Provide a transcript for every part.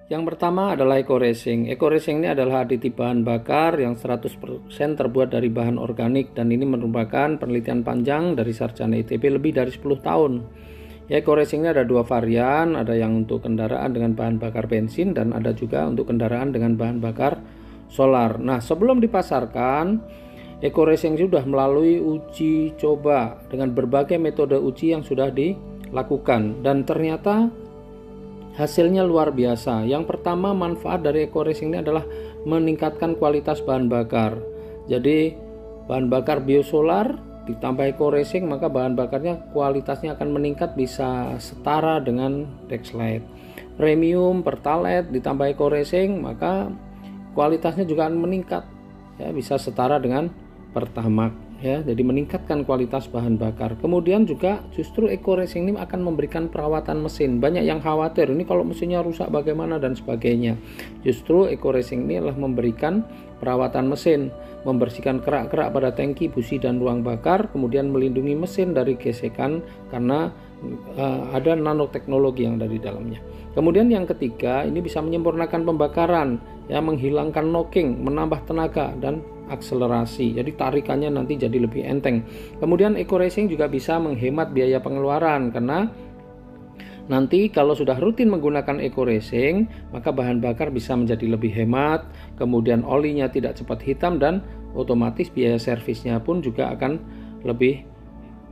Yang pertama adalah eco-resin. Eco-resin ini adalah aditip bahan bakar yang 100% terbuat dari bahan organik, dan ini merupakan penelitian panjang dari sarjana ITB lebih dari 10 tahun. Ya, eco-resin ini ada dua varian, ada yang untuk kendaraan dengan bahan bakar bensin dan ada juga untuk kendaraan dengan bahan bakar solar. Nah, sebelum dipasarkan, eco-resin sudah melalui uji coba dengan berbagai metode uji yang sudah dilakukan, dan ternyata hasilnya luar biasa. Yang pertama, manfaat dari eco-resin ini adalah meningkatkan kualitas bahan bakar. Jadi bahan bakar biosolar ditambah eco-resin, maka bahan bakarnya kualitasnya akan meningkat, bisa setara dengan Dexlite. Premium Pertalite ditambah eco-resin, maka kualitasnya juga akan meningkat, ya, bisa setara dengan Pertamax. Ya, jadi meningkatkan kualitas bahan bakar. Kemudian juga justru eco-resin ini akan memberikan perawatan mesin. Banyak yang khawatir, ini kalau mesinnya rusak bagaimana dan sebagainya. Justru eco-resin ini adalah memberikan perawatan mesin, membersihkan kerak-kerak pada tangki, busi dan ruang bakar, kemudian melindungi mesin dari gesekan karena ada nanoteknologi yang ada di dalamnya. Kemudian yang ketiga, ini bisa menyempurnakan pembakaran, ya, menghilangkan knocking, menambah tenaga dan akselerasi, jadi tarikannya nanti jadi lebih enteng. Kemudian eco-resin juga bisa menghemat biaya pengeluaran, karena nanti kalau sudah rutin menggunakan eco-resin, maka bahan bakar bisa menjadi lebih hemat, kemudian olinya tidak cepat hitam, dan otomatis biaya servisnya pun juga akan lebih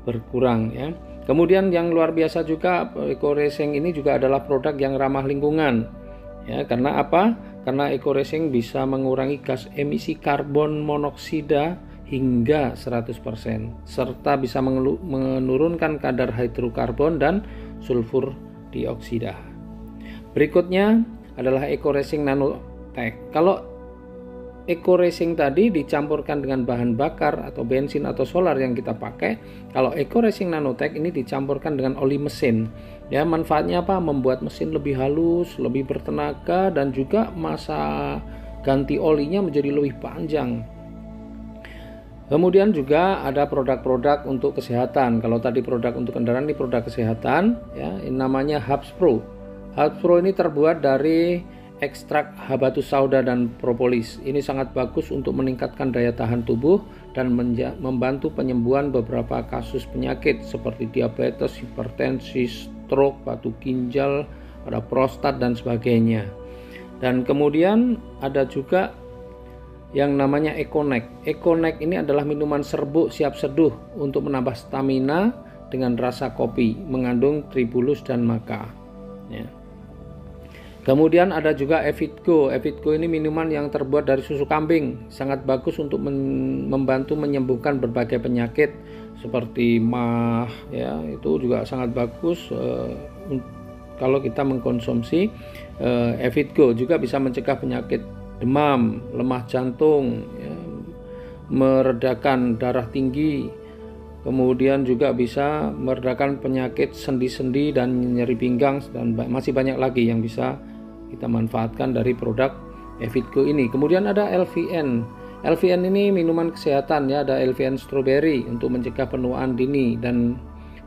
berkurang, ya. Kemudian yang luar biasa juga, eco-resin ini juga adalah produk yang ramah lingkungan, ya. Karena apa? Karena eco-resin bisa mengurangi gas emisi karbon monoksida hingga 100%, serta bisa menurunkan kadar hidrokarbon dan sulfur dioksida. Berikutnya adalah eco-resin nanotech. Kalau eco-resin tadi dicampurkan dengan bahan bakar atau bensin atau solar yang kita pakai, kalau eco-resin nanotech ini dicampurkan dengan oli mesin. Ya, manfaatnya apa? Membuat mesin lebih halus, lebih bertenaga, dan juga masa ganti olinya menjadi lebih panjang. Kemudian juga ada produk-produk untuk kesehatan. Kalau tadi produk untuk kendaraan, ini produk kesehatan, ya, ini namanya Hubs Pro. Hubs Pro ini terbuat dari ekstrak habatus sauda dan propolis. Ini sangat bagus untuk meningkatkan daya tahan tubuh dan membantu penyembuhan beberapa kasus penyakit seperti diabetes, hipertensi, stroke, batu ginjal, ada prostat dan sebagainya. Dan kemudian ada juga yang namanya EcoNeck. EcoNeck ini adalah minuman serbuk siap seduh untuk menambah stamina dengan rasa kopi, mengandung tribulus dan maca, ya. Kemudian ada juga Evitgo. Evitgo ini minuman yang terbuat dari susu kambing, sangat bagus untuk membantu menyembuhkan berbagai penyakit seperti MAH, ya, itu juga sangat bagus kalau kita mengkonsumsi Evitgo. Juga bisa mencegah penyakit demam, lemah jantung, ya, meredakan darah tinggi, kemudian juga bisa meredakan penyakit sendi-sendi dan nyeri pinggang, dan masih banyak lagi yang bisa kita manfaatkan dari produk Evitgo ini. Kemudian ada LVN. LVN ini minuman kesehatan, ya, ada LVN strawberry untuk mencegah penuaan dini dan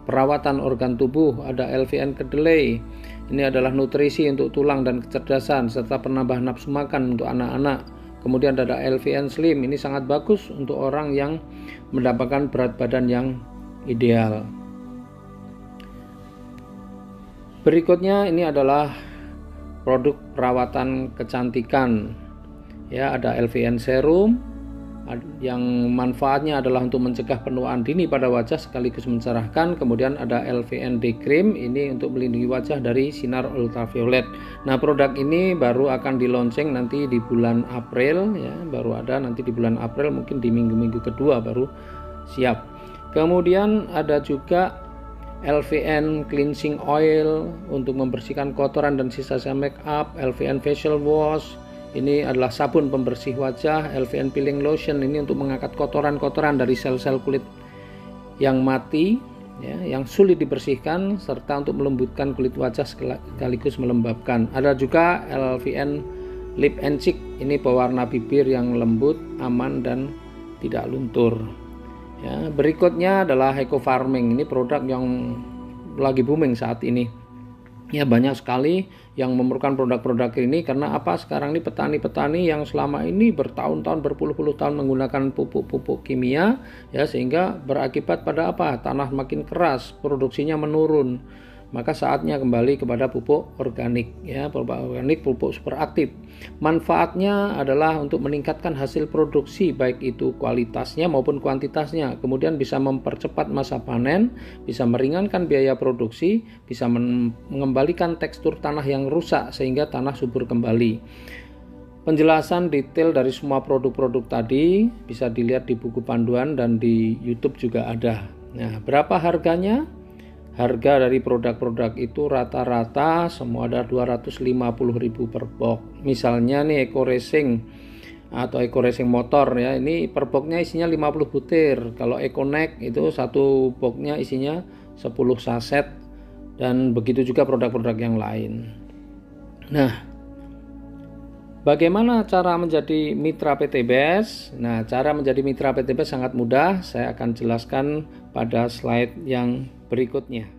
perawatan organ tubuh. Ada LVN kedelai. Ini adalah nutrisi untuk tulang dan kecerdasan serta penambah nafsu makan untuk anak-anak. Kemudian ada LVN Slim. Ini sangat bagus untuk orang yang mendapatkan berat badan yang ideal. Berikutnya ini adalah produk perawatan kecantikan, ya, ada LVN serum yang manfaatnya adalah untuk mencegah penuaan dini pada wajah sekaligus mencerahkan. Kemudian ada LVN Day Cream, ini untuk melindungi wajah dari sinar ultraviolet. Nah, produk ini baru akan di-launching nanti di bulan April, ya, baru ada nanti di bulan April, mungkin di minggu-minggu kedua baru siap. Kemudian ada juga LVN Cleansing Oil untuk membersihkan kotoran dan sisa-sisa make up. LVN Facial Wash, ini adalah sabun pembersih wajah. LVN Peeling Lotion, ini untuk mengangkat kotoran-kotoran dari sel-sel kulit yang mati, ya, yang sulit dibersihkan, serta untuk melembutkan kulit wajah sekaligus melembabkan. Ada juga LVN Lip and Cheek, ini pewarna bibir yang lembut, aman dan tidak luntur. Ya, berikutnya adalah Eco Farming. Ini produk yang lagi booming saat ini. Ya, banyak sekali yang memerlukan produk-produk ini karena apa? Sekarang ini petani-petani yang selama ini bertahun-tahun, berpuluh-puluh tahun menggunakan pupuk-pupuk kimia, ya, sehingga berakibat pada apa? Tanah makin keras, produksinya menurun. Maka saatnya kembali kepada pupuk organik, ya, pupuk organik, pupuk super aktif. Manfaatnya adalah untuk meningkatkan hasil produksi, baik itu kualitasnya maupun kuantitasnya. Kemudian bisa mempercepat masa panen, bisa meringankan biaya produksi, bisa mengembalikan tekstur tanah yang rusak sehingga tanah subur kembali. Penjelasan detail dari semua produk-produk tadi bisa dilihat di buku panduan dan di YouTube juga ada. Nah, berapa harganya? Harga dari produk-produk itu rata-rata semua ada 250.000 per box. Misalnya nih Eco Racing atau Eco Racing motor, ya, ini per boxnya isinya 50 butir. Kalau EcoNeck itu satu boxnya isinya 10 saset, dan begitu juga produk-produk yang lain. Nah, bagaimana cara menjadi mitra PTBS? Nah, cara menjadi mitra PTBS sangat mudah. Saya akan jelaskan pada slide yang berikutnya.